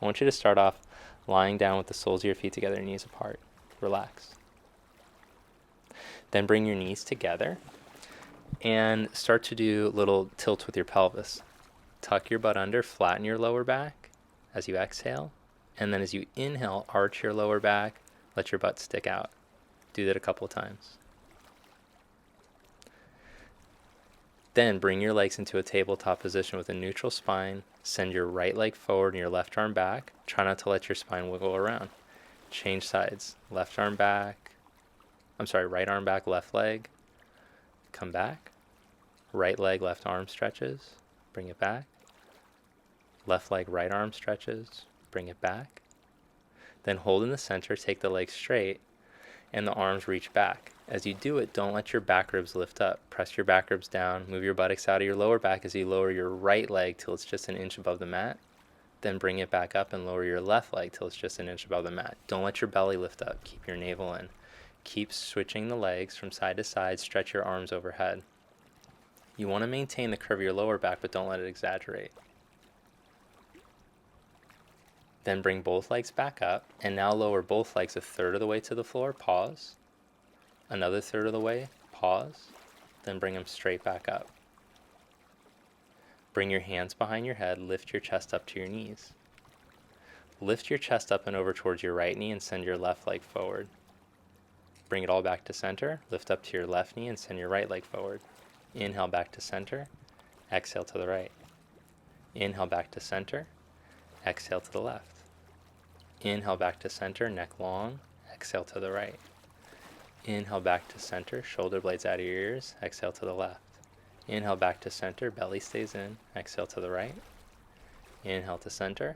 I want you to start off lying down with the soles of your feet together, knees apart. Relax. Then bring your knees together and start to do little tilts with your pelvis. Tuck your butt under, flatten your lower back as you exhale. And then as you inhale, arch your lower back, let your butt stick out. Do that a couple of times. Then bring your legs into a tabletop position with a neutral spine. Send your right leg forward and your left arm back. Try not to let your spine wiggle around. Change sides. Right arm back, left leg. Come back. Right leg, left arm stretches. Bring it back. Left leg, right arm stretches. Bring it back. Then hold in the center, take the legs straight, and the arms reach back. As you do it, don't let your back ribs lift up. Press your back ribs down. Move your buttocks out of your lower back as you lower your right leg till it's just an inch above the mat. Then bring it back up and lower your left leg till it's just an inch above the mat. Don't let your belly lift up. Keep your navel in. Keep switching the legs from side to side. Stretch your arms overhead. You want to maintain the curve of your lower back, but don't let it exaggerate. Then bring both legs back up, and now lower both legs a third of the way to the floor. Pause. Another third of the way. Pause. Then bring them straight back up. Bring your hands behind your head. Lift your chest up to your knees. Lift your chest up and over towards your right knee and send your left leg forward. Bring it all back to center. Lift up to your left knee and send your right leg forward. Inhale back to center. Exhale to the right. Inhale back to center. Exhale to the left. Inhale back to center, neck long. Exhale to the right. Inhale back to center, shoulder blades out of your ears. Exhale to the left. Inhale back to center, belly stays in. Exhale to the right. Inhale to center.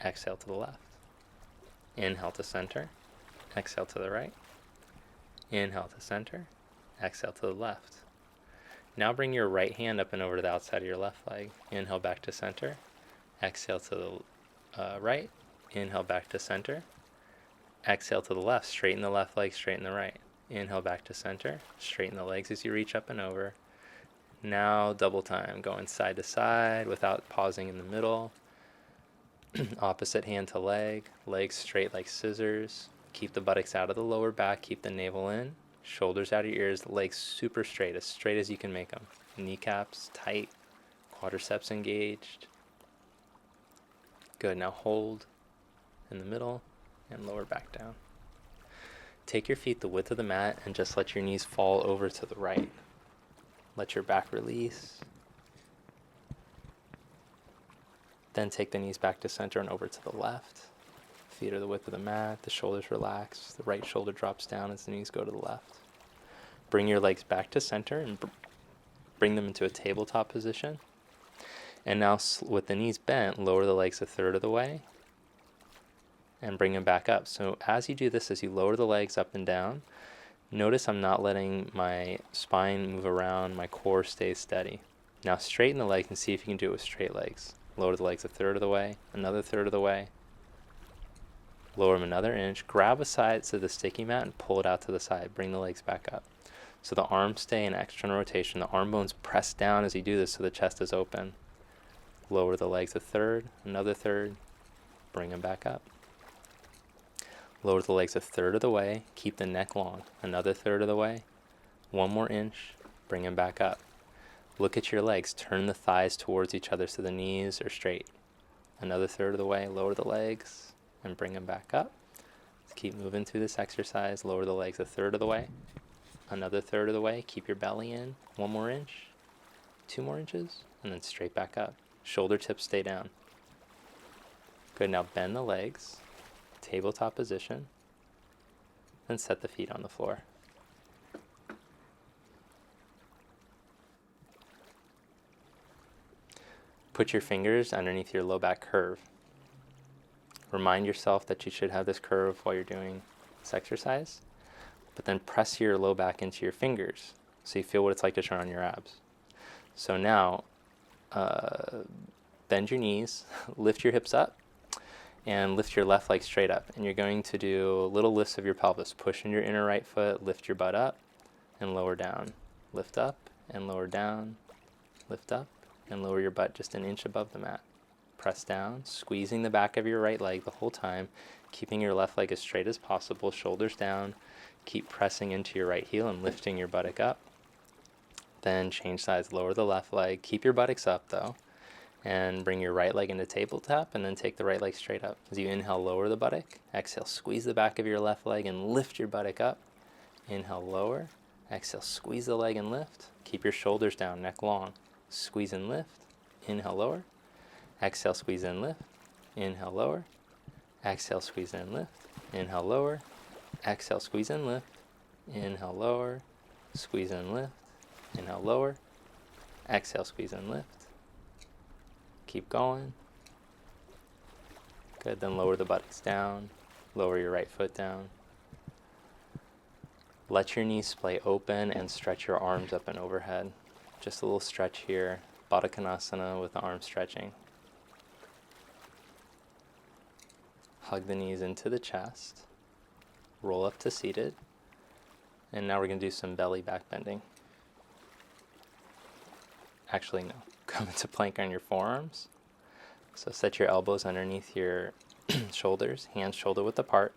Exhale to the left. Inhale to center. Exhale to the right. Inhale to center. Exhale to the left. Now bring your right hand up and over to the outside of your left leg. Inhale back to center. Exhale to the right. Inhale back to center. Exhale to the left. Straighten the left leg, straighten the right. Inhale back to center. Straighten the legs as you reach up and over. Now double time, going side to side without pausing in the middle. Opposite hand to leg. Legs straight like scissors. Keep the buttocks out of the lower back. Keep the navel in. Shoulders out of your ears. Legs super straight as you can make them. Kneecaps tight. Quadriceps engaged. Good. Now hold in the middle and lower back down. Take your feet the width of the mat and just let your knees fall over to the right. Let your back release. Then take the knees back to center and over to the left. Feet are the width of the mat. The shoulders relax. The right shoulder drops down as the knees go to the left. Bring your legs back to center and bring them into a tabletop position. And now with the knees bent, lower the legs a third of the way and bring them back up. So as you do this, as you lower the legs up and down, notice I'm not letting my spine move around, my core stays steady. Now straighten the legs and see if you can do it with straight legs. Lower the legs a third of the way, another third of the way. Lower them another inch. Grab a side to the sticky mat and pull it out to the side. Bring the legs back up. So the arms stay in external rotation. The arm bones press down as you do this so the chest is open. Lower the legs a third, another third. Bring them back up. Lower the legs a third of the way. Keep the neck long. Another third of the way. One more inch. Bring them back up. Look at your legs. Turn the thighs towards each other so the knees are straight. Another third of the way. Lower the legs and bring them back up. Let's keep moving through this exercise. Lower the legs a third of the way. Another third of the way. Keep your belly in. One more inch. 2 more inches. And then straight back up. Shoulder tips stay down. Good. Now bend the legs. Tabletop position. Then set the feet on the floor. Put your fingers underneath your low back curve. Remind yourself that you should have this curve while you're doing this exercise, but then press your low back into your fingers so you feel what it's like to turn on your abs. So now, bend your knees, lift your hips up, and lift your left leg straight up. And you're going to do little lifts of your pelvis. Push in your inner right foot, lift your butt up, and lower down. Lift up and lower down, lift up, and lower your butt just an inch above the mat. Press down, squeezing the back of your right leg the whole time, keeping your left leg as straight as possible, shoulders down. Keep pressing into your right heel and lifting your buttock up. Then change sides, lower the left leg. Keep your buttocks up though. And bring your right leg into tabletop, and then take the right leg straight up. As you inhale, lower the buttock. Exhale, squeeze the back of your left leg and lift your buttock up. Inhale, lower. Exhale, squeeze the leg and lift. Keep your shoulders down, neck long. Squeeze and lift. Inhale, lower. Exhale, squeeze and lift. Inhale, lower. Exhale, squeeze and lift. Inhale, lower. Exhale, squeeze and lift. Inhale, lower. Squeeze and lift. Inhale, lower. Exhale, squeeze and lift. Keep going. Good. Then lower the buttocks down. Lower your right foot down. Let your knees splay open and stretch your arms up and overhead. Just a little stretch here. Baddha Konasana with the arms stretching. Hug the knees into the chest. Roll up to seated. And now we're going to do some belly back bending. Actually, no. Come into plank on your forearms. So set your elbows underneath your shoulders, hands shoulder width apart,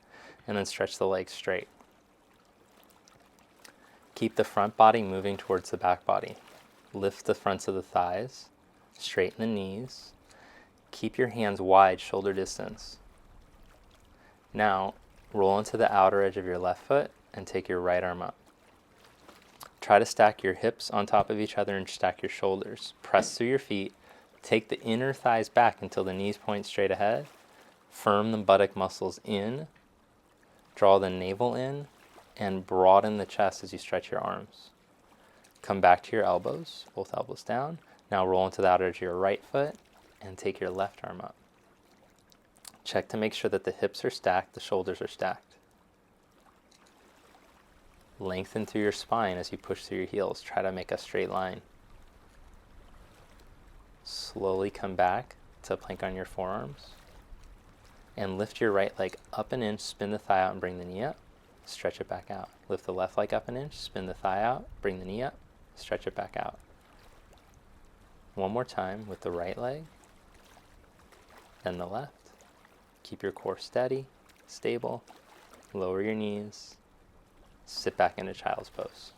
and then stretch the legs straight. Keep the front body moving towards the back body. Lift the fronts of the thighs, straighten the knees. Keep your hands wide, shoulder distance. Now, roll into the outer edge of your left foot and take your right arm up. Try to stack your hips on top of each other and stack your shoulders. Press through your feet. Take the inner thighs back until the knees point straight ahead. Firm the buttock muscles in. Draw the navel in and broaden the chest as you stretch your arms. Come back to your elbows, both elbows down. Now roll into the outer edge of your right foot and take your left arm up. Check to make sure that the hips are stacked, the shoulders are stacked. Lengthen through your spine as you push through your heels. Try to make a straight line. Slowly come back to plank on your forearms. And lift your right leg up an inch, spin the thigh out and bring the knee up. Stretch it back out. Lift the left leg up an inch, spin the thigh out, bring the knee up, stretch it back out. One more time with the right leg, then the left. Keep your core steady, stable. Lower your knees. Sit back into child's pose.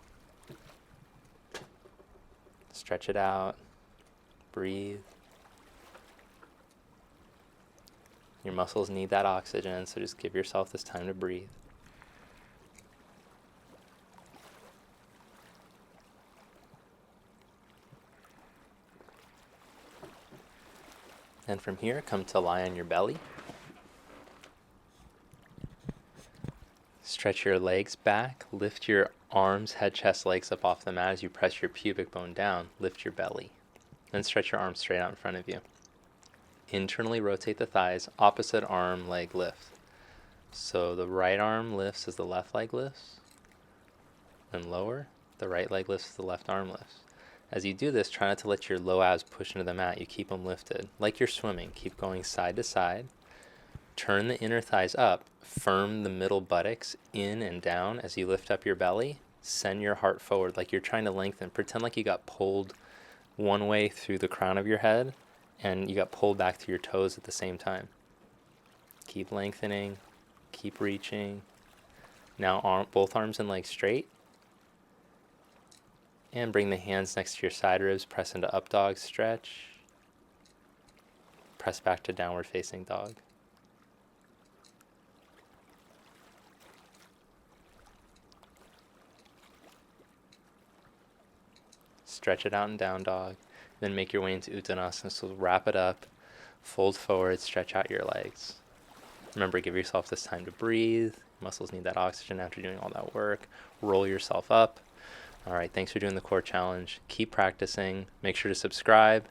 Stretch it out. Breathe. Your muscles need that oxygen, so just give yourself this time to breathe. And from here, come to lie on your belly. Stretch your legs back. Lift your arms, head, chest, legs up off the mat as you press your pubic bone down. Lift your belly. Then stretch your arms straight out in front of you. Internally rotate the thighs. Opposite arm, leg lift. So the right arm lifts as the left leg lifts. Then lower. The right leg lifts as the left arm lifts. As you do this, try not to let your low abs push into the mat. You keep them lifted. Like you're swimming, keep going side to side. Turn the inner thighs up. Firm the middle buttocks in and down as you lift up your belly. Send your heart forward like you're trying to lengthen. Pretend like you got pulled one way through the crown of your head and you got pulled back to your toes at the same time. Keep lengthening. Keep reaching. Now both arms and legs straight. And bring the hands next to your side ribs. Press into up dog, stretch. Press back to downward facing dog. Stretch it out in down dog. Then make your way into Uttanasana. So wrap it up, fold forward, stretch out your legs. Remember, give yourself this time to breathe. Muscles need that oxygen after doing all that work. Roll yourself up. All right, thanks for doing the core challenge. Keep practicing. Make sure to subscribe